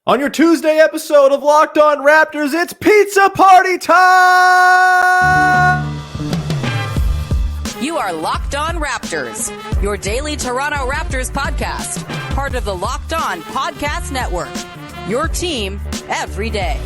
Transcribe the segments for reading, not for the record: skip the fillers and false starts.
On your Tuesday episode of Locked On Raptors, it's pizza party time! You are Locked On Raptors, your daily Toronto Raptors podcast, part of the Locked On Podcast Network, your team every day.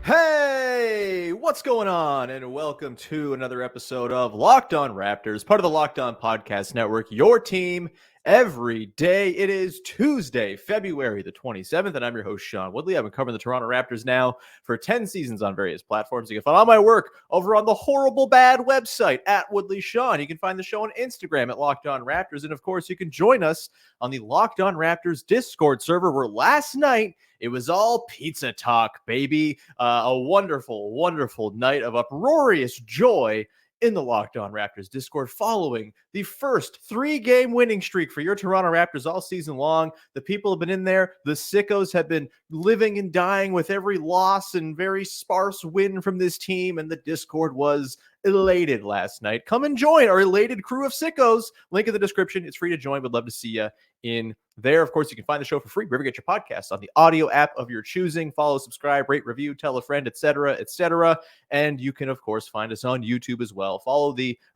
Hey, what's going on? And welcome to another episode of Locked On Raptors, part of the Locked On Podcast Network, your team every day. It is Tuesday, February the 27th, and I'm your host, Sean Woodley. I've been covering the Toronto Raptors now for 10 seasons on various platforms. You can find all my work over on the Horrible Bad website at Woodley Sean. You can find the show on Instagram at Locked On Raptors. And of course, you can join us on the Locked On Raptors Discord server, where last night it was all pizza talk, baby. A wonderful, wonderful night of uproarious joy in the Locked On Raptors Discord following the first 3-game winning streak for your Toronto Raptors all season long. The people have been in there. The sickos have been living and dying with every loss and very sparse win from this team, and the Discord was elated last night. Come and join our elated crew of sickos. Link in the description. It's free to join. Would love to see you in there. Of course, you can find the show for free wherever you get your podcasts, on the audio app of your choosing. Follow, subscribe, rate, review, tell a friend, etc., etc. And you can, of course, find us on YouTube as well.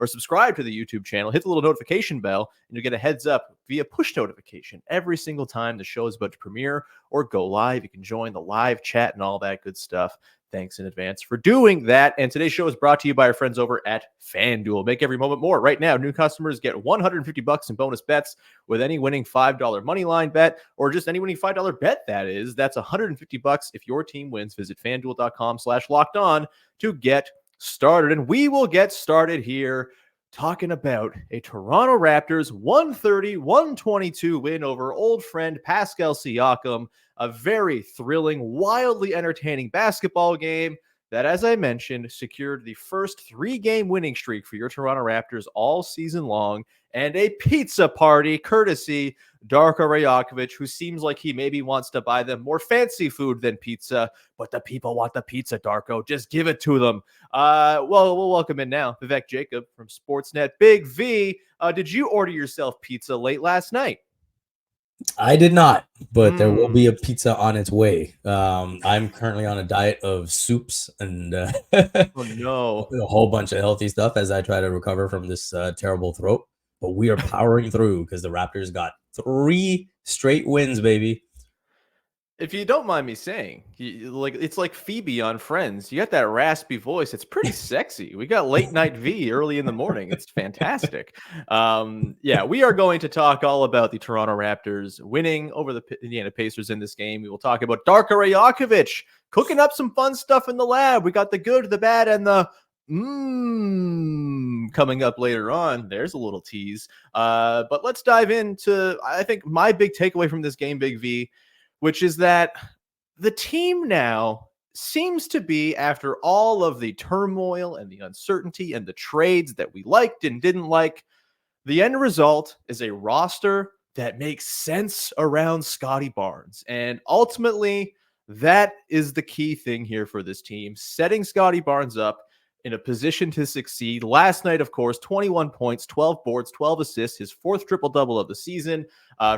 Subscribe to the YouTube channel. Hit the little notification bell, and you'll get a heads up via push notification every single time the show is about to premiere or go live. You can join the live chat and all that good stuff. Thanks in advance for doing that. And today's show is brought to you by our friends over at FanDuel. Make every moment more. Right now, new customers get $150 in bonus bets with any winning $5 money line bet, or just any winning $5 bet, that is. That's $150 if your team wins. Visit FanDuel.com/locked-on to get started. And we will get started here talking about a Toronto Raptors 130-122 win over old friend Pascal Siakam. A very thrilling, wildly entertaining basketball game that, as I mentioned, secured the first 3-game winning streak for your Toronto Raptors all season long, and a pizza party courtesy Darko Rajakovic, who seems like he maybe wants to buy them more fancy food than pizza, but the people want the pizza, Darko. Just give it to them. We'll welcome in now Vivek Jacob from Sportsnet. Big V, did you order yourself pizza late last night? I did not, but there will be a pizza on its way. I'm currently on a diet of soups and oh, no. a whole bunch of healthy stuff as I try to recover from this terrible throat. But we are powering through because the Raptors got 3 straight wins, baby. If you don't mind me saying, it's like Phoebe on Friends. You got that raspy voice. It's pretty sexy. We got late night V early in the morning. It's fantastic. Yeah, we are going to talk all about the Toronto Raptors winning over the Indiana Pacers in this game. We will talk about Darko Rajakovic cooking up some fun stuff in the lab. We got the good, the bad, and the coming up later on. There's a little tease. But let's dive into, I think, my big takeaway from this game, Big V, which is that the team now seems to be, after all of the turmoil and the uncertainty and the trades that we liked and didn't like, the end result is a roster that makes sense around Scottie Barnes. And ultimately, that is the key thing here for this team, setting Scottie Barnes up in a position to succeed. Last night, of course, 21 points, 12 boards, 12 assists, his 4th triple-double of the season.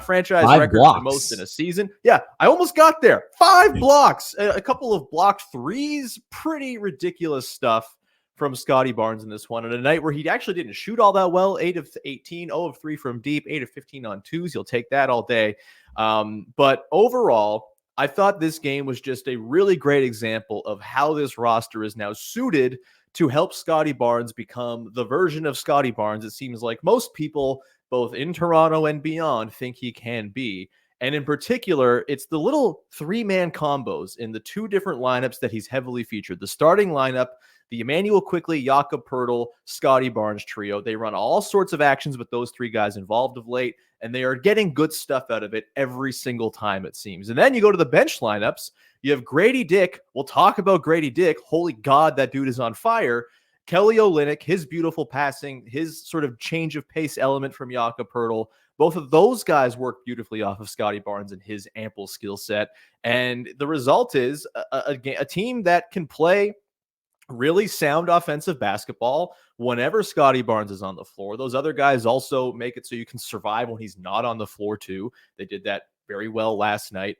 Franchise record for the most in a season. Yeah, I almost got there. 5 blocks, a couple of blocked threes. Pretty ridiculous stuff from Scottie Barnes in this one. On a night where he actually didn't shoot all that well, 8 of 18, 0 of 3 from deep, 8 of 15 on twos. You'll take that all day. But overall, I thought this game was just a really great example of how this roster is now suited to help Scottie Barnes become the version of Scottie Barnes it seems like most people, both in Toronto and beyond, think he can be. And in particular, it's the little 3-man combos in the 2 different lineups that he's heavily featured. The starting lineup, the Immanuel Quickley, Jakob Poeltl, Scottie Barnes trio. They run all sorts of actions with those 3 guys involved of late, and they are getting good stuff out of it every single time, it seems. And then you go to the bench lineups. You have Gradey Dick. We'll talk about Gradey Dick. Holy God, that dude is on fire. Kelly Olynyk, his beautiful passing, his sort of change of pace element from Jakob Poeltl. Both of those guys work beautifully off of Scottie Barnes and his ample skill set. And the result is a team that can play really sound offensive basketball whenever Scottie Barnes is on the floor. Those other guys also make it so you can survive when he's not on the floor too. They did that very well last night.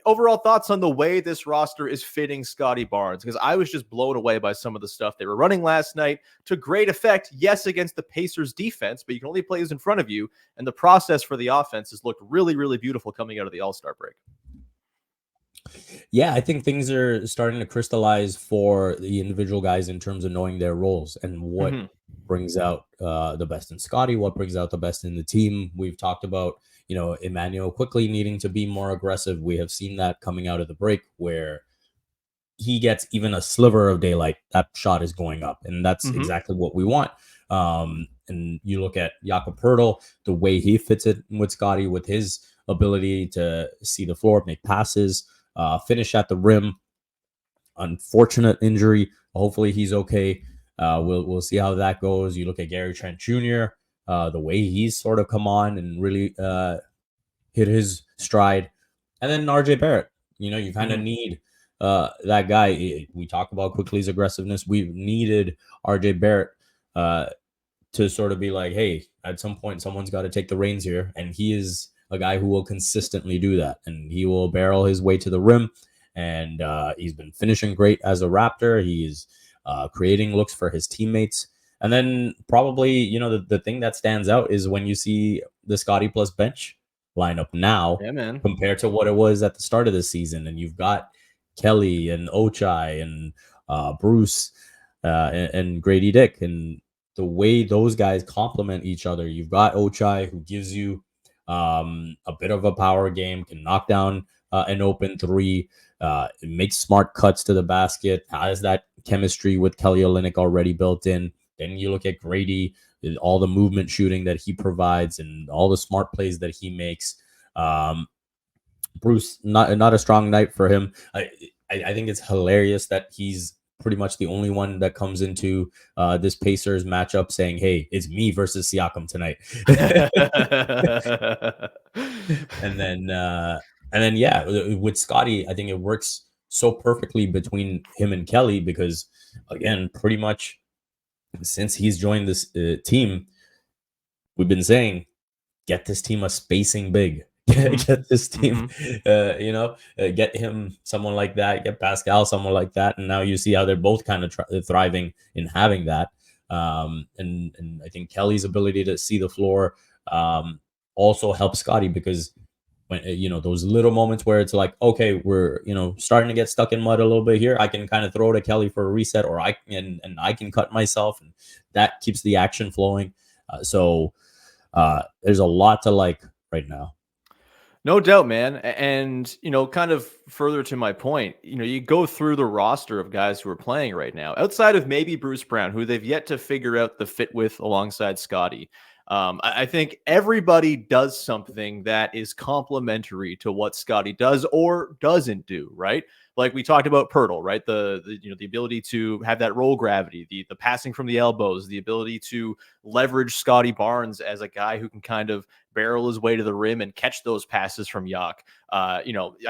Overall thoughts on the way this roster is fitting Scottie Barnes, because I was just blown away by some of the stuff they were running last night to great effect. Yes, against the Pacers defense, but you can only play who's in front of you. And the process for the offense has looked really, really beautiful coming out of the All-Star break. Yeah, I think things are starting to crystallize for the individual guys in terms of knowing their roles and what brings out the best in Scottie, what brings out the best in the team. We've talked about, Emmanuel quickly needing to be more aggressive. We have seen that coming out of the break where he gets even a sliver of daylight, that shot is going up. And that's exactly what we want. And you look at Jakob Poeltl, the way he fits it with Scottie, with his ability to see the floor, make passes, finish at the rim. Unfortunate injury. Hopefully he's okay. We'll see how that goes. You look at Gary Trent Jr., the way he's sort of come on and really hit his stride. And then RJ Barrett, you kind of need that guy. We talk about Quickly's aggressiveness. We've needed RJ Barrett to sort of be like, hey, at some point, someone's got to take the reins here. And he is a guy who will consistently do that. And he will barrel his way to the rim. And he's been finishing great as a Raptor. He's creating looks for his teammates. And then probably, the thing that stands out is when you see the Scottie plus bench lineup now compared to what it was at the start of the season. And you've got Kelly and Ochai and Bruce and Gradey Dick. And the way those guys complement each other, you've got Ochai, who gives you a bit of a power game, can knock down an open three, makes smart cuts to the basket, has that chemistry with Kelly Olynyk already built in. Then you look at Gradey, all the movement shooting that he provides and all the smart plays that he makes. Bruce, not a strong night for him. I think it's hilarious that he's pretty much the only one that comes into this Pacers matchup saying, hey, it's me versus Siakam tonight. and then yeah, with Scottie, I think it works so perfectly between him and Kelly because, again, pretty much since he's joined this team, we've been saying, get this team a spacing big. Get this team, get him someone like that, get Pascal someone like that, and now you see how they're both kind of thriving in having that. And I think Kelly's ability to see the floor also helps Scottie because when those little moments where it's like, okay, we're starting to get stuck in mud a little bit here, I can kind of throw to Kelly for a reset, or I can cut myself, and that keeps the action flowing. So there's a lot to like right now. No doubt, man. And, kind of further to my point, you go through the roster of guys who are playing right now, outside of maybe Bruce Brown, who they've yet to figure out the fit with alongside Scottie. I think everybody does something that is complementary to what Scottie does or doesn't do, right? Like we talked about Poeltl, right? The ability to have that roll gravity, the passing from the elbows, the ability to leverage Scottie Barnes as a guy who can kind of barrel his way to the rim and catch those passes from Yak. I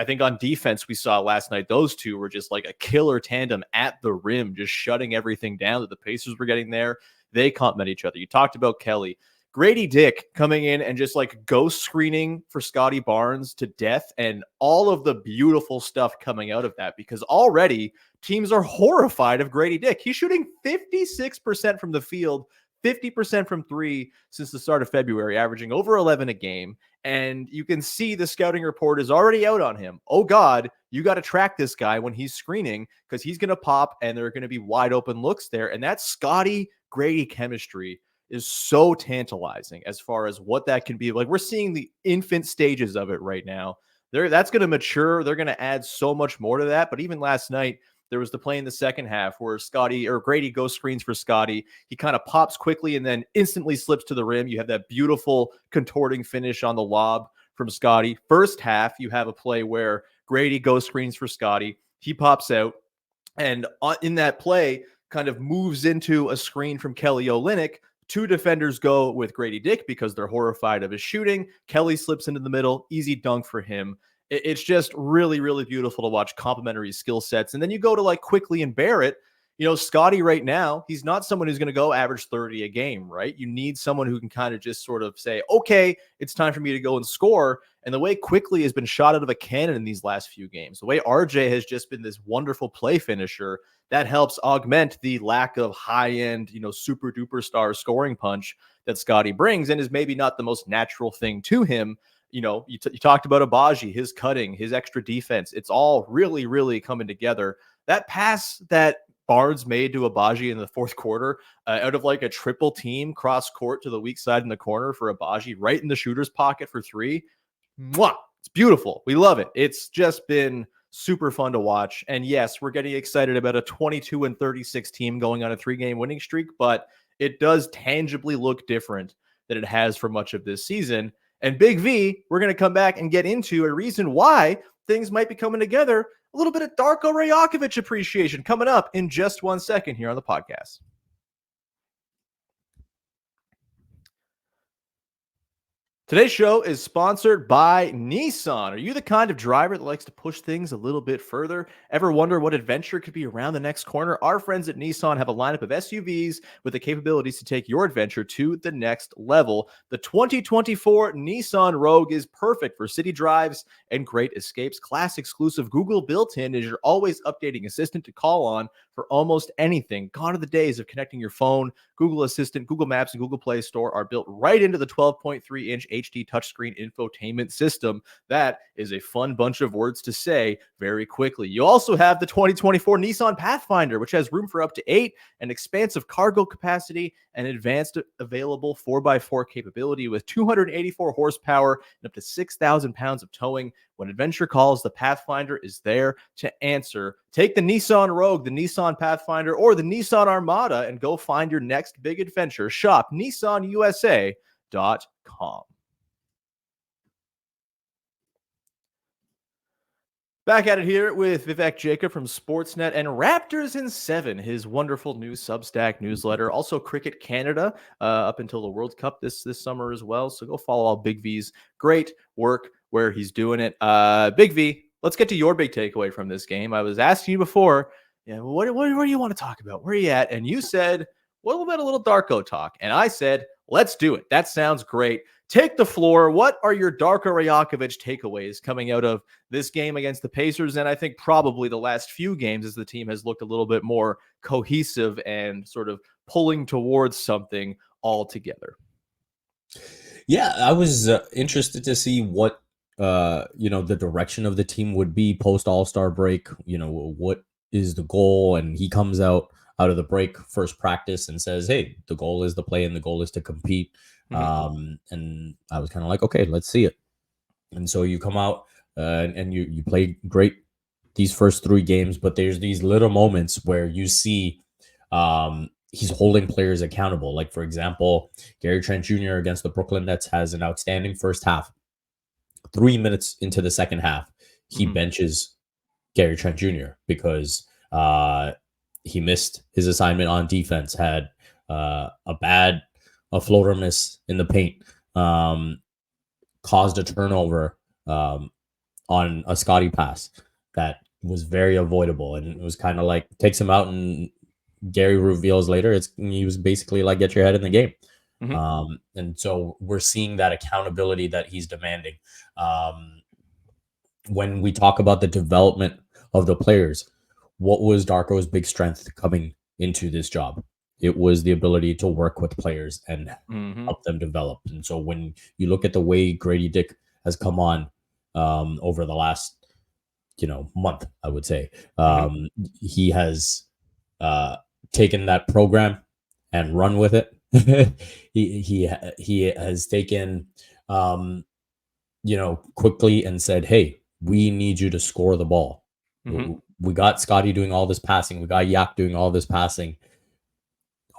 think on defense we saw last night, those two were just like a killer tandem at the rim, just shutting everything down that the Pacers were getting there. They complement each other. You talked about Kelly. Gradey Dick coming in and just like ghost screening for Scottie Barnes to death, and all of the beautiful stuff coming out of that, because already teams are horrified of Gradey Dick. He's shooting 56% from the field, 50% from three since the start of February, averaging over 11 a game. And you can see the scouting report is already out on him. Oh God, you got to track this guy when he's screening because he's going to pop and there are going to be wide open looks there. And that Scottie Gradey chemistry is so tantalizing as far as what that can be. Like, we're seeing the infant stages of it right now. That's going to mature. They're going to add so much more to that. But even last night, there was the play in the second half where Gradey goes screens for Scottie. He kind of pops quickly and then instantly slips to the rim. You have that beautiful contorting finish on the lob from Scottie. First half, you have a play where Gradey goes screens for Scottie. He pops out, and in that play, kind of moves into a screen from Kelly Olynyk. Two defenders go with Gradey Dick because they're horrified of his shooting. Kelly slips into the middle. Easy dunk for him. It's just really, really beautiful to watch complementary skill sets. And then you go to like Quickly and Barrett. Scottie right now, he's not someone who's going to go average 30 a game, right? You need someone who can kind of just sort of say, okay, it's time for me to go and score. And the way Quickly has been shot out of a cannon in these last few games, the way RJ has just been this wonderful play finisher, that helps augment the lack of high-end, super duper star scoring punch that Scottie brings, and is maybe not the most natural thing to him. You talked about Agbaji, his cutting, his extra defense. It's all really, really coming together. That pass that Barnes made to Agbaji in the fourth quarter, out of like a triple team cross court to the weak side in the corner for Agbaji, right in the shooter's pocket for three. Mwah! It's beautiful. We love it. It's just been super fun to watch. And yes, we're getting excited about a 22-36 team going on a 3-game winning streak, but it does tangibly look different than it has for much of this season. And Big V, we're going to come back and get into a reason why things might be coming together. A little bit of Darko Rajakovic appreciation coming up in just 1 second here on the podcast. Today's show is sponsored by Nissan. Are you the kind of driver that likes to push things a little bit further? Ever wonder what adventure could be around the next corner? Our friends at Nissan have a lineup of SUVs with the capabilities to take your adventure to the next level. The 2024 Nissan Rogue is perfect for city drives and great escapes. Class exclusive Google built-in is your always updating assistant to call on for almost anything. Gone are the days of connecting your phone. Google Assistant, Google Maps, and Google Play Store are built right into the 12.3-inch HD touchscreen infotainment system. That is a fun bunch of words to say very quickly. You also have the 2024 Nissan Pathfinder, which has room for up to 8, an expansive cargo capacity, and advanced available 4x4 capability with 284 horsepower and up to 6,000 pounds of towing. When adventure calls, the Pathfinder is there to answer. Take the Nissan Rogue, the Nissan Pathfinder, or the Nissan Armada and go find your next big adventure. Shop nissanusa.com. Back at it here with Vivek Jacob from Sportsnet and Raptors in 7, his wonderful new Substack newsletter. Also Cricket Canada up until the World Cup this summer as well. So go follow all Big V's great work where he's doing it. Big V, let's get to your big takeaway from this game. I was asking you before, what do you want to talk about? Where are you at? And you said, what about a little Darko talk? And I said, let's do it. That sounds great. Take the floor. What are your Darko Rajakovic takeaways coming out of this game against the Pacers? And I think probably the last few games as the team has looked a little bit more cohesive and sort of pulling towards something all together. Yeah, I was interested to see what, the direction of the team would be post All-Star break. What is the goal? And he comes out of the break first practice and says, hey, the goal is to play and the goal is to compete. And I was kind of like, okay, let's see it. And so you come out and you play great these first 3 games, but there's these little moments where you see he's holding players accountable. Like, for example, Gary Trent Jr. against the Brooklyn Nets has an outstanding first half. 3 minutes into the second half, he benches Gary Trent Jr. because he missed his assignment on defense, had a floater miss in the paint, caused a turnover on a Scottie pass that was very avoidable. And it was kind of like takes him out, and Gary reveals later he was basically like, get your head in the game. And so we're seeing that accountability that he's demanding. When we talk about the development of the players, what was Darko's big strength coming into this job? It was the ability to work with players and help them develop. And so when you look at the way Gradey Dick has come on over the last, month, I would say, he has taken that program and run with it. he has taken, Quickly and said, hey, we need you to score the ball. We got Scottie doing all this passing. We got Yak doing all this passing.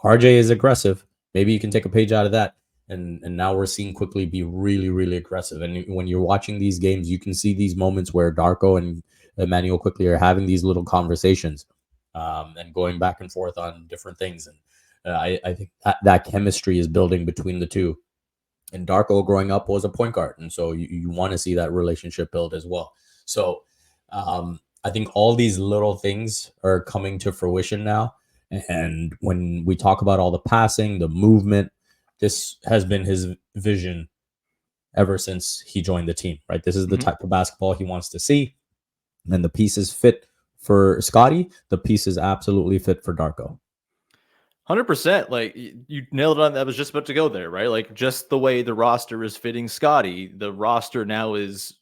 RJ is aggressive. Maybe you can take a page out of that. And now we're seeing Quickly be really, really aggressive. And when you're watching these games, you can see these moments where Darko and Emmanuel Quickly are having these little conversations and going back and forth on different things. And I think that chemistry is building between the two. And Darko growing up was a point guard. And so you want to see that relationship build as well. So I think all these little things are coming to fruition now. And when we talk about all the passing, the movement, this has been his vision ever since he joined the team, right? This is the type of basketball he wants to see. And the pieces fit for Scottie. The pieces absolutely fit for Darko. 100%. Like you nailed it on. That was just about to go there, right? Like just the way the roster is fitting Scottie, the roster now is,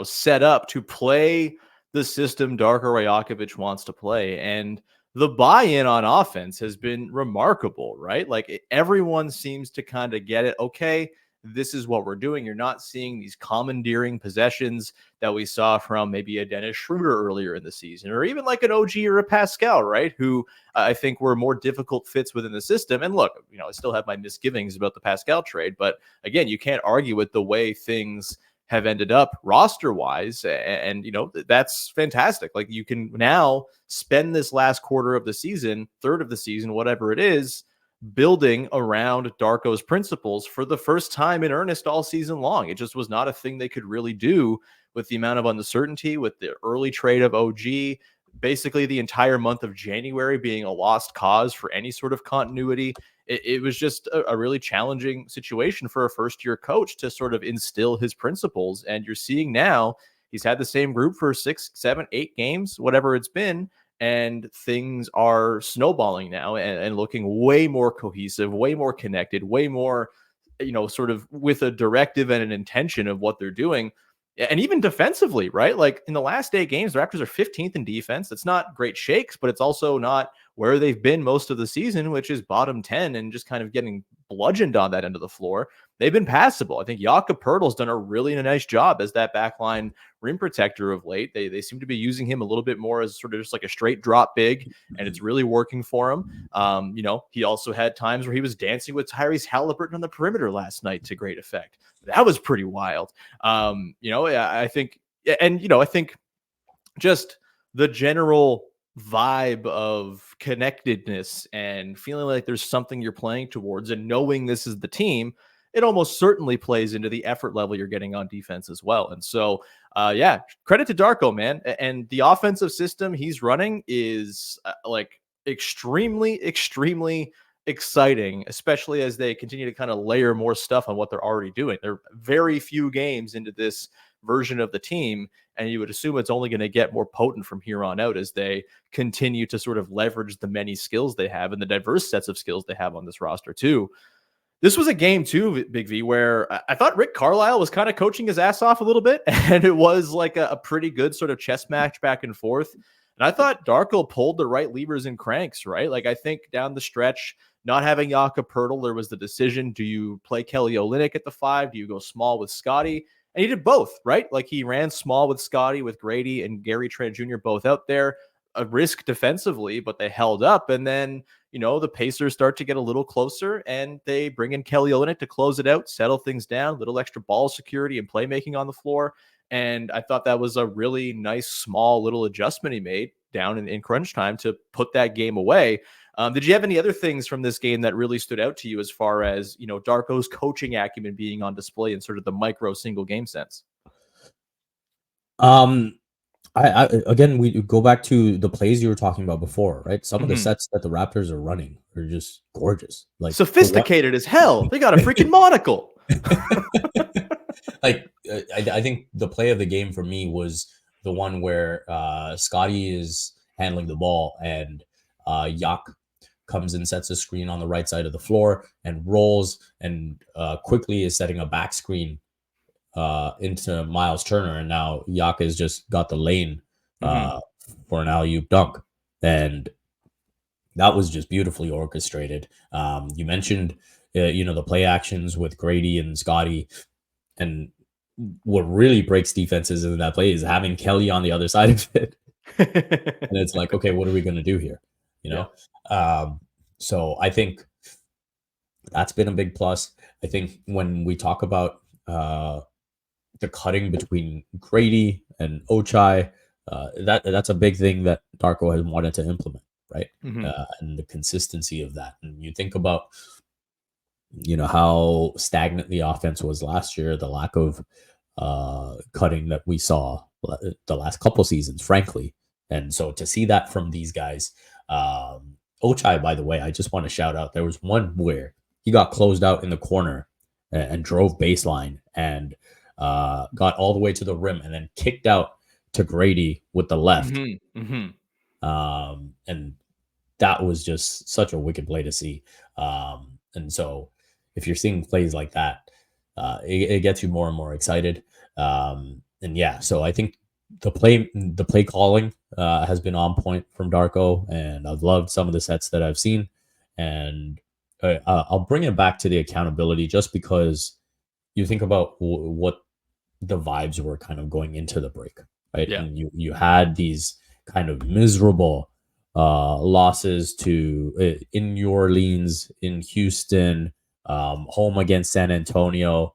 set up to play the system Darko Rajakovic wants to play. And the buy-in on offense has been remarkable, right? Like everyone seems to kind of get it. Okay, this is what we're doing. You're not seeing these commandeering possessions that we saw from maybe a Dennis Schroeder earlier in the season, or even like an OG or a Pascal, right? Who I think were more difficult fits within the system. And look, I still have my misgivings about the Pascal trade, but again, you can't argue with the way things have ended up roster wise. And that's fantastic. Like you can now spend this last quarter of the season, third of the season, whatever it is, building around Darko's principles for the first time in earnest all season long. It just was not a thing they could really do with the amount of uncertainty, with the early trade of OG, basically the entire month of January being a lost cause for any sort of continuity. It was just a really challenging situation for a first-year coach to sort of instill his principles. And you're seeing now he's had the same group for 6, 7, 8 games, whatever it's been, and things are snowballing now and looking way more cohesive, way more connected, way more, sort of with a directive and an intention of what they're doing. And even defensively, right? Like in the last 8 games, the Raptors are 15th in defense. It's not great shakes, but it's also not where they've been most of the season, which is bottom 10 and just kind of getting bludgeoned on that end of the floor. They've been passable. I think Jakob Poeltl's done a really nice job as that backline rim protector of late. They seem to be using him a little bit more as sort of just like a straight drop big, and it's really working for him. He also had times where he was dancing with Tyrese Halliburton on the perimeter last night to great effect. That was pretty wild. I think just the general vibe of connectedness and feeling like there's something you're playing towards and knowing this is the team, it almost certainly plays into the effort level you're getting on defense as well. And so, credit to Darko, man. And the offensive system he's running is extremely, extremely exciting, especially as they continue to kind of layer more stuff on what they're already doing. They're very few games into this version of the team, and you would assume it's only going to get more potent from here on out as they continue to sort of leverage the many skills they have and the diverse sets of skills they have on this roster too. This was a game too, Big V, where I thought Rick Carlisle was kind of coaching his ass off a little bit, and it was like a pretty good sort of chess match back and forth. And I thought Darko pulled the right levers and cranks, right? Like I think down the stretch, not having Jakob Poeltl, there was the decision, do you play Kelly Olynyk at the 5? Do you go small with Scottie? And he did both, right? Like he ran small with Scottie, with Gradey and Gary Trent Jr. both out there, a risk defensively, but they held up. And then, the Pacers start to get a little closer and they bring in Kelly Olynyk to close it out, settle things down, little extra ball security and playmaking on the floor. And I thought that was a really nice, small little adjustment he made down in crunch time to put that game away. Did you have any other things from this game that really stood out to you as far as, Darko's coaching acumen being on display in sort of the micro single game sense? I again, we go back to the plays you were talking about before, right? Some of the sets that the Raptors are running are just gorgeous, like sophisticated as hell. They got a freaking monocle. I think the play of the game for me was the one where Scottie is handling the ball and Yak comes and sets a screen on the right side of the floor and rolls and quickly is setting a back screen into Miles Turner, and now Yak has just got the lane for an alley-oop dunk, and that was just beautifully orchestrated. You mentioned the play actions with Gradey and Scottie, and what really breaks defenses in that play is having Kelly on the other side of it. And it's like, okay, what are we going to do here? So I think that's been a big plus. I think when we talk about the cutting between Gradey and Ochai, that's a big thing that Darko has wanted to implement, right? And the consistency of that. And you think about, how stagnant the offense was last year, the lack of cutting that we saw the last couple seasons, frankly. And so to see that from these guys, Ochai, by the way, I just want to shout out. There was one where he got closed out in the corner and drove baseline and got all the way to the rim and then kicked out to Gradey with the left. And that was just such a wicked play to see. And so if you're seeing plays like that, it gets you more and more excited. And yeah, so I think the play calling has been on point from Darko, and I've loved some of the sets that I've seen. And I'll bring it back to the accountability just because you think about what the vibes were kind of going into the break, right? Yeah. And you had these kind of miserable losses to in New Orleans, in Houston, home against San Antonio.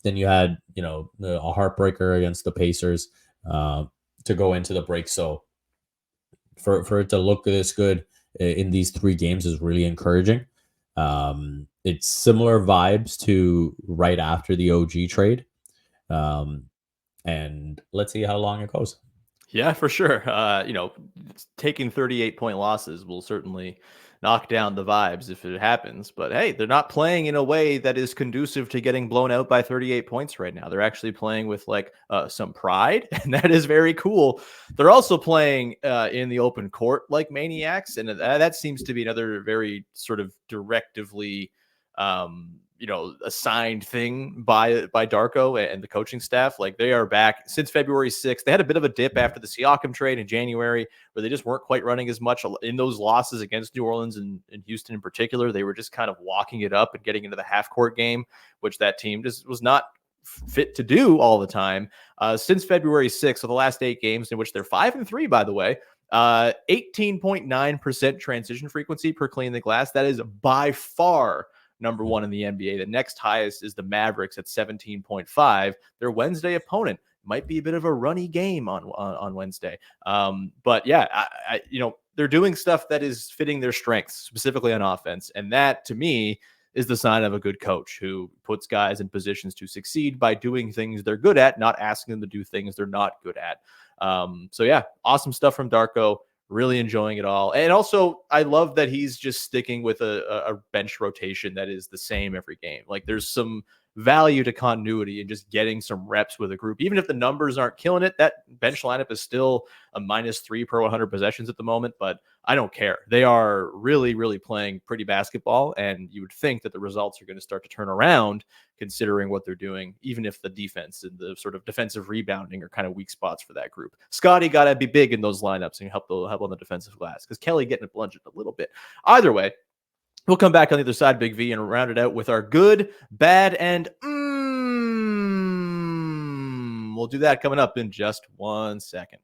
Then you had, a heartbreaker against the Pacers to go into the break. So for it to look this good in these 3 games is really encouraging. It's similar vibes to right after the OG trade. And let's see how long it goes. Yeah, for sure. Taking 38-point losses will certainly knock down the vibes if it happens. But hey, they're not playing in a way that is conducive to getting blown out by 38 points right now. They're actually playing with some pride, and that is very cool. They're also playing in the open court like maniacs, and that seems to be another very sort of directively assigned thing by Darko and the coaching staff. Like, they are back since February 6th. They had a bit of a dip after the Siakam trade in January where they just weren't quite running as much in those losses against New Orleans and Houston in particular. They were just kind of walking it up and getting into the half court game, which that team just was not fit to do all the time. Since February 6th, so the last 8 games, in which they're 5-3, by the way, 18.9% transition frequency per clean the glass. That is by far number 1 in the NBA. The next highest is the Mavericks at 17.5. Their Wednesday opponent might be a bit of a runny game on Wednesday. But yeah, they're doing stuff that is fitting their strengths, specifically on offense. And that, to me, is the sign of a good coach who puts guys in positions to succeed by doing things they're good at, not asking them to do things they're not good at. So yeah, awesome stuff from Darko. Really enjoying it all. And also, I love that he's just sticking with a bench rotation that is the same every game. Like, there's some value to continuity and just getting some reps with a group. Even if the numbers aren't killing it, that bench lineup is still a -3 per 100 possessions at the moment, but I don't care. They are really, really playing pretty basketball, and you would think that the results are going to start to turn around considering what they're doing, even if the defense and the sort of defensive rebounding are kind of weak spots for that group. Scottie got to be big in those lineups and help on the defensive glass, because Kelly getting it bludgeoned a little bit. Either way, we'll come back on the other side, Big V, and round it out with our good, bad, and We'll do that coming up in just 1 second.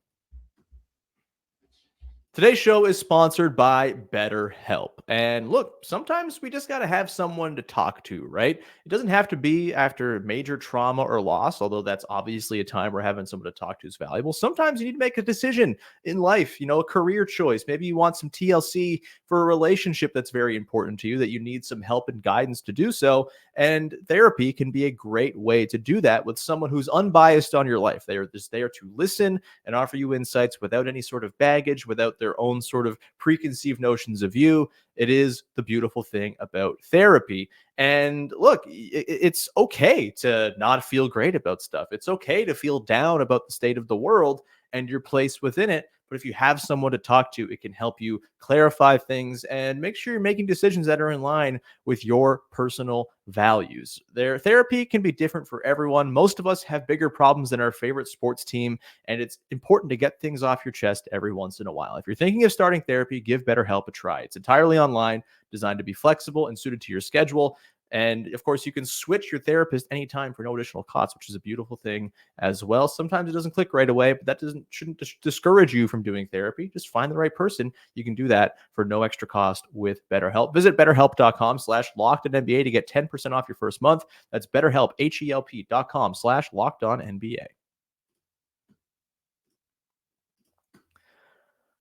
Today's show is sponsored by BetterHelp. And look, sometimes we just got to have someone to talk to, right? It doesn't have to be after major trauma or loss, although that's obviously a time where having someone to talk to is valuable. Sometimes you need to make a decision in life, a career choice. Maybe you want some TLC for a relationship that's very important to you, that you need some help and guidance to do so. And therapy can be a great way to do that with someone who's unbiased on your life. They are just there to listen and offer you insights without any sort of baggage, without their own sort of preconceived notions of you. It is the beautiful thing about therapy. And look, it's okay to not feel great about stuff. It's okay to feel down about the state of the world and your place within it. But if you have someone to talk to, it can help you clarify things and make sure you're making decisions that are in line with your personal values. Their therapy can be different for everyone. Most of us have bigger problems than our favorite sports team, and it's important to get things off your chest every once in a while. If you're thinking of starting therapy, give BetterHelp a try. It's entirely online, designed to be flexible and suited to your schedule. And of course, you can switch your therapist anytime for no additional cost, which is a beautiful thing as well. Sometimes it doesn't click right away, but that shouldn't discourage you from doing therapy. Just find the right person. You can do that for no extra cost with BetterHelp. Visit BetterHelp.com/LockedOnNBA to get 10% off your first month. That's BetterHelp, HELP.com/LockedOnNBA.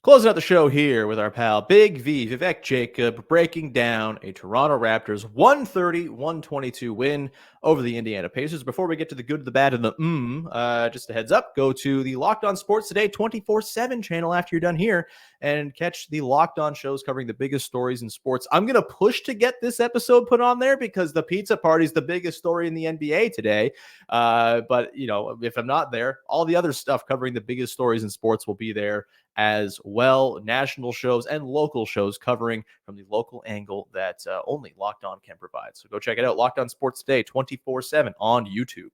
Closing out the show here with our pal Big V, Vivek Jacob, breaking down a Toronto Raptors 130-122 win over the Indiana Pacers. Before we get to the good, the bad, and the just a heads up, go to the Locked On Sports Today 24/7 channel after you're done here and catch the Locked On shows covering the biggest stories in sports. I'm going to push to get this episode put on there because the pizza party is the biggest story in the NBA today. But, if I'm not there, all the other stuff covering the biggest stories in sports will be there as well. National shows and local shows covering from the local angle that only Locked On can provide. So go check it out. Locked On Sports Today 24/7 on YouTube.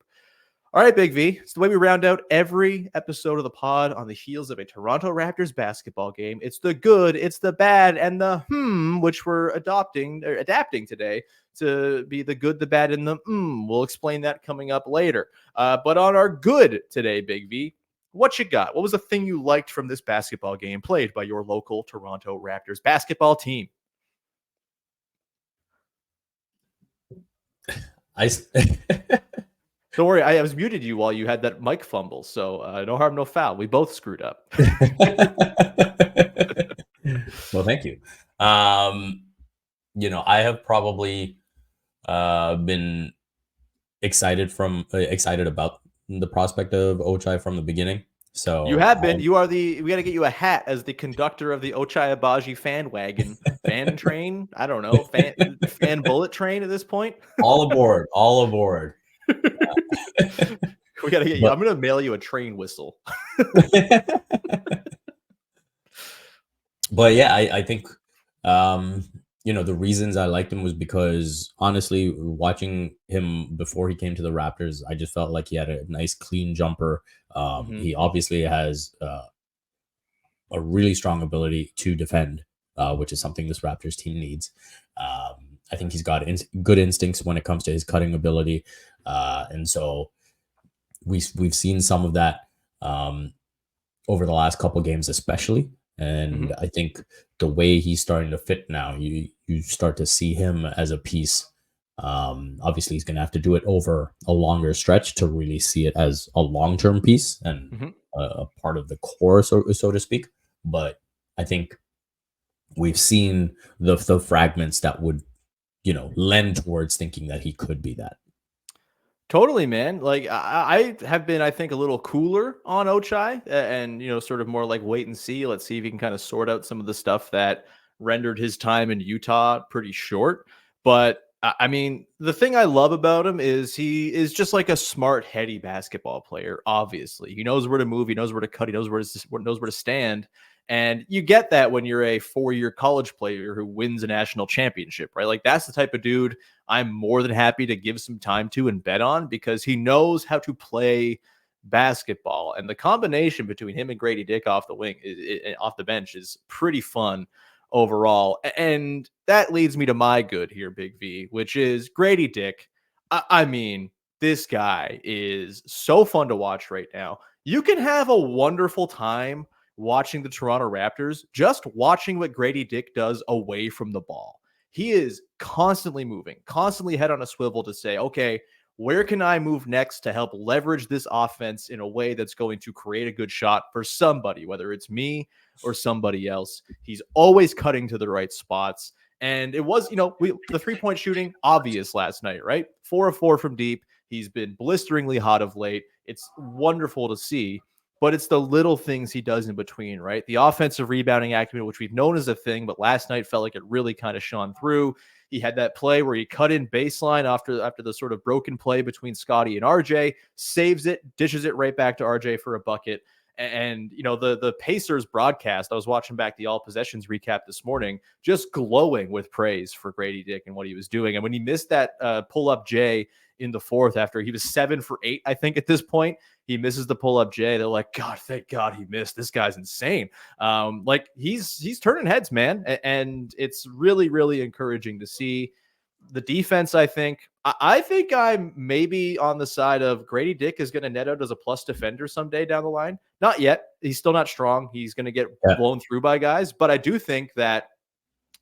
All right, Big V. It's the way we round out every episode of the pod on the heels of a Toronto Raptors basketball game. It's the good, it's the bad, and the which we're adapting today to be the good, the bad, and the We'll explain that coming up later. But on our good today, Big V, what you got? What was the thing you liked from this basketball game played by your local Toronto Raptors basketball team? Don't worry, I was muted you while you had that mic fumble, so no harm, no foul. We both screwed up. Well, thank you. I have probably been excited about the prospect of Ochai from the beginning. So you have been. We got to get you a hat as the conductor of the Ochai Agbaji fan wagon, fan train. I don't know, fan bullet train at this point. All aboard. We got to get you. I'm going to mail you a train whistle. But yeah, I think, the reasons I liked him was because honestly, watching him before he came to the Raptors, I just felt like he had a nice clean jumper. He obviously has a really strong ability to defend, which is something this Raptors team needs. I think he's got good instincts when it comes to his cutting ability. And so we've seen some of that over the last couple games, especially. And I think the way he's starting to fit now, you start to see him as a piece. Obviously, he's going to have to do it over a longer stretch to really see it as a long-term piece and a part of the core, so to speak. But I think we've seen the fragments that would, lend towards thinking that he could be that. Totally, man. Like I have been, I think, a little cooler on Ochai and, sort of more like wait and see. Let's see if he can kind of sort out some of the stuff that rendered his time in Utah pretty short. But I mean, the thing I love about him is he is just like a smart, heady basketball player. Obviously, he knows where to move. He knows where to cut. He knows where to stand. And you get that when you're a 4-year college player who wins a national championship, right? Like that's the type of dude I'm more than happy to give some time to and bet on because he knows how to play basketball. And the combination between him and Gradey Dick off the bench is pretty fun overall. And that leads me to my good here, Big V, which is Gradey Dick. I mean, this guy is so fun to watch right now. You can have a wonderful time watching the Toronto Raptors, just watching what Gradey Dick does away from the ball. He is constantly moving, constantly head on a swivel to say, okay, where can I move next to help leverage this offense in a way that's going to create a good shot for somebody, whether it's me or somebody else. He's always cutting to the right spots. And it was, the 3-point shooting, obvious last night, right? 4 of 4 from deep. He's been blisteringly hot of late. It's wonderful to see. But it's the little things he does in between, right? The offensive rebounding acumen, which we've known as a thing, but last night felt like it really kind of shone through. He had that play where he cut in baseline after the sort of broken play between Scottie and RJ, saves it, dishes it right back to RJ for a bucket. And, the Pacers broadcast, I was watching back the All Possessions recap this morning, just glowing with praise for Gradey Dick and what he was doing. And when he missed that pull-up J in the fourth after he was 7 for 8, I think at this point, he misses the pull-up J. They're like, God, thank God he missed. This guy's insane. He's turning heads, man. And it's really, really encouraging to see. The defense, I think I'm maybe on the side of Gradey Dick is going to net out as a plus defender someday down the line. Not yet. He's still not strong. He's going to get blown through by guys. But I do think that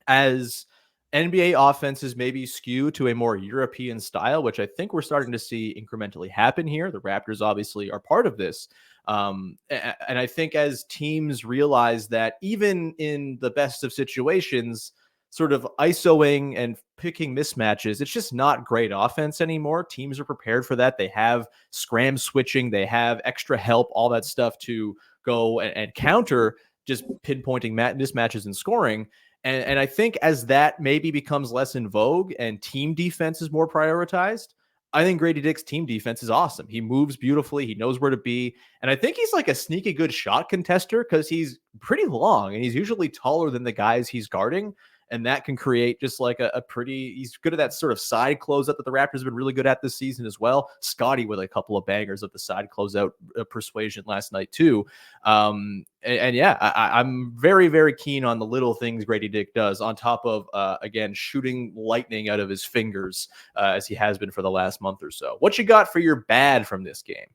as NBA offenses maybe skew to a more European style, which I think we're starting to see incrementally happen here. The Raptors obviously are part of this. And I think as teams realize that even in the best of situations, sort of ISOing and picking mismatches, it's just not great offense anymore. Teams are prepared for that. They have scram switching, they have extra help, all that stuff to go and counter just pinpointing mismatches and scoring. And I think as that maybe becomes less in vogue and team defense is more prioritized, I think Gradey Dick's team defense is awesome. He moves beautifully. He knows where to be. And I think he's like a sneaky good shot contester because he's pretty long and he's usually taller than the guys he's guarding. And that can create just like a pretty, he's good at that sort of side closeout that the Raptors have been really good at this season as well. Scottie with a couple of bangers of the side closeout persuasion last night too. And yeah, I'm very, very keen on the little things Gradey Dick does on top of, again, shooting lightning out of his fingers as he has been for the last month or so. What you got for your bad from this game?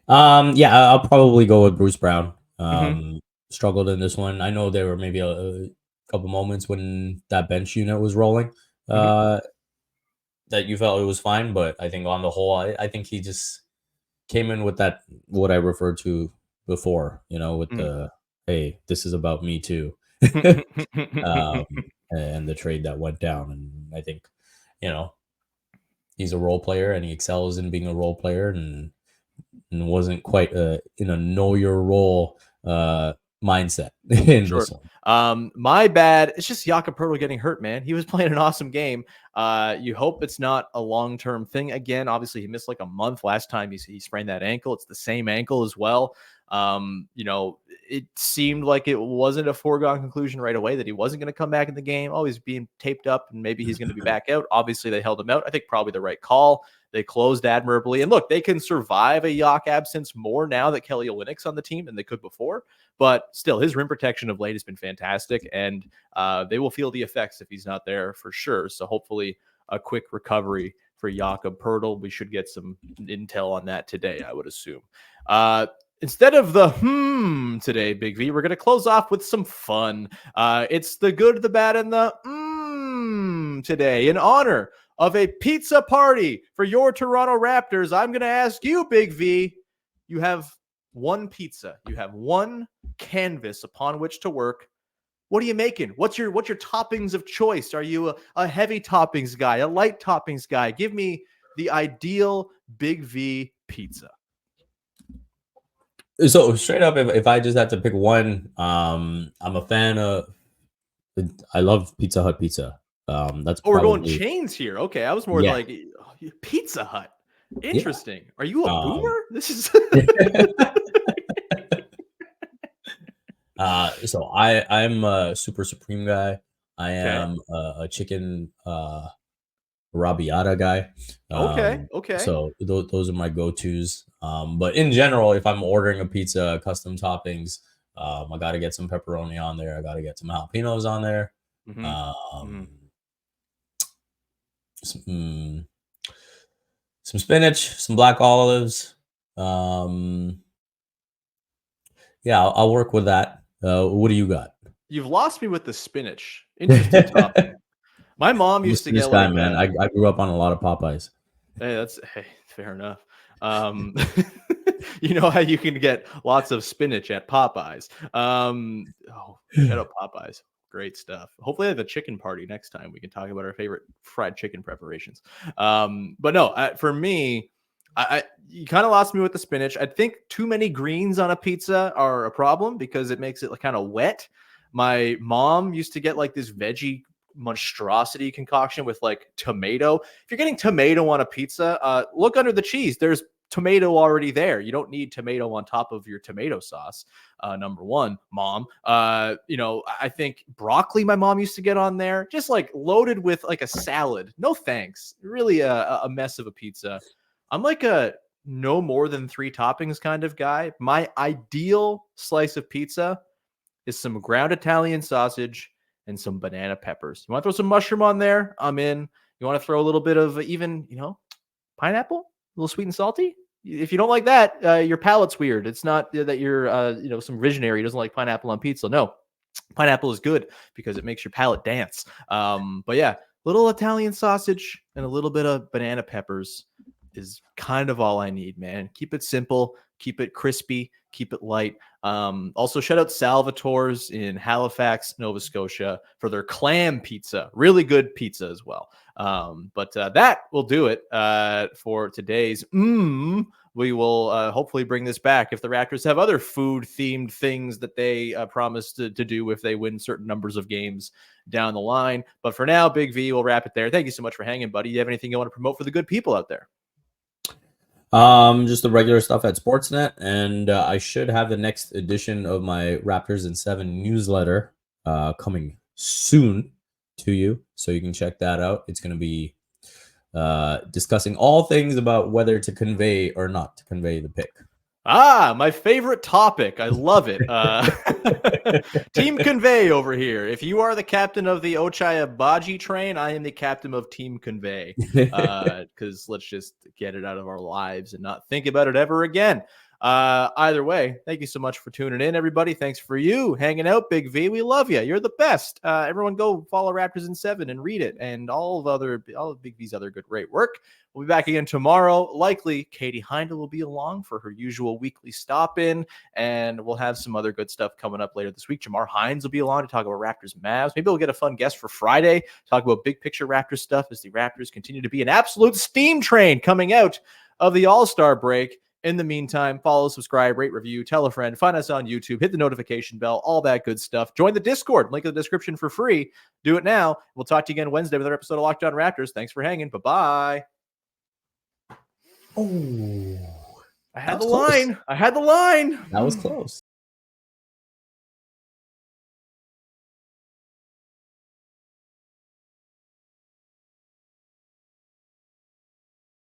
Yeah, I'll probably go with Bruce Brown. Struggled in this one. I know there were maybe a couple moments when that bench unit was rolling that you felt it was fine, but I think on the whole, I think he just came in with that, what I referred to before, with the, hey, this is about me too. And the trade that went down. And I think, he's a role player and he excels in being a role player and wasn't quite in a know your role mindset in this one. My bad. It's just Jakob Poeltl getting hurt, man. He was playing an awesome game. You hope it's not a long-term thing again. Obviously, he missed like a month last time he sprained that ankle. It's the same ankle as well. It seemed like it wasn't a foregone conclusion right away that he wasn't going to come back in the game. Oh, he's being taped up and maybe he's going to be back out. Obviously, they held him out. I think probably the right call. They closed admirably. And look, they can survive a Yak absence more now that Kelly Olynyk's on the team than they could before. But still, his rim protection of late has been fantastic. And they will feel the effects if he's not there for sure. So hopefully a quick recovery for Jakob Poeltl. We should get some intel on that today, I would assume. Instead of the today, Big V, we're going to close off with some fun. It's the good, the bad, and the today in honor of a pizza party for your Toronto Raptors. I'm going to ask you, Big V, you have one pizza. You have one canvas upon which to work. What are you making? What's your toppings of choice? Are you a heavy toppings guy, a light toppings guy? Give me the ideal Big V pizza. So straight up, if I just had to pick one, I'm a fan of. I love Pizza Hut pizza. That's we're going chains here. Okay, I was more like Pizza Hut. Interesting. Yeah. Are you a boomer? This is. So I'm a super supreme guy. I am a chicken arrabbiata guy. Okay. So those are my go-tos. But in general, if I'm ordering a pizza, custom toppings, I got to get some pepperoni on there. I got to get some jalapenos on there. Some spinach, some black olives. Yeah, I'll work with that. What do you got? You've lost me with the spinach. Interesting topping. My mom used to get like man. I grew up on a lot of Popeyes. Hey, fair enough. You know how you can get lots of spinach at Popeyes. Shout out Popeyes. Great stuff. Hopefully I have a chicken party next time. We can talk about our favorite fried chicken preparations. But no, for me, you kind of lost me with the spinach. I think too many greens on a pizza are a problem because it makes it kind of wet. My mom used to get like this veggie monstrosity concoction with like tomato. If you're getting tomato on a pizza, look under the cheese. There's tomato already there. You don't need tomato on top of your tomato sauce. Number one, mom. I think broccoli my mom used to get on there, just like loaded with like a salad. No thanks. Really a mess of a pizza. I'm like a no more than 3 toppings kind of guy. My ideal slice of pizza is some ground Italian sausage and some banana peppers. You want to throw some mushroom on there? I'm in. You want to throw a little bit of even, pineapple? A little sweet and salty? If you don't like that, your palate's weird. It's not that you're, some visionary who doesn't like pineapple on pizza. No, Pineapple is good because it makes your palate dance. But yeah, little Italian sausage and a little bit of banana peppers is kind of all I need, man. Keep it simple, keep it crispy, keep it light. Also, shout out Salvatore's in Halifax, Nova Scotia for their clam pizza. Really good pizza as well. But that will do it for today's we will hopefully bring this back if the Raptors have other food-themed things that they promise to do if they win certain numbers of games down the line. But for now, Big V, we'll wrap it there. Thank you so much for hanging, buddy. You have anything you want to promote for the good people out there? Just the regular stuff at Sportsnet, and I should have the next edition of my Raptors in 7 newsletter coming soon to you, so you can check that out. It's going to be discussing all things about whether to convey or not to convey the pick. My favorite topic. I love it. Team Convey over here. If you are the captain of the Ochai Agbaji train, I am the captain of Team Convey. Because let's just get it out of our lives and not think about it ever again. Either way, thank you so much for tuning in, everybody. Thanks for you hanging out, Big V. We love you. You're the best. Everyone go follow Raptors in 7 and read it, and all of Big V's other good great work. We'll be back again tomorrow. Likely, Katie Heindel will be along for her usual weekly stop-in, and we'll have some other good stuff coming up later this week. Jamar Hines will be along to talk about Raptors Mavs. Maybe we'll get a fun guest for Friday, talk about big picture Raptors stuff as the Raptors continue to be an absolute steam train coming out of the All-Star break. In the meantime, follow, subscribe, rate, review, tell a friend, find us on YouTube, hit the notification bell, all that good stuff. Join the Discord, link in the description for free. Do it now. We'll talk to you again Wednesday with another episode of Locked On Raptors. Thanks for hanging. Bye-bye. Oh, I had the line. That was close.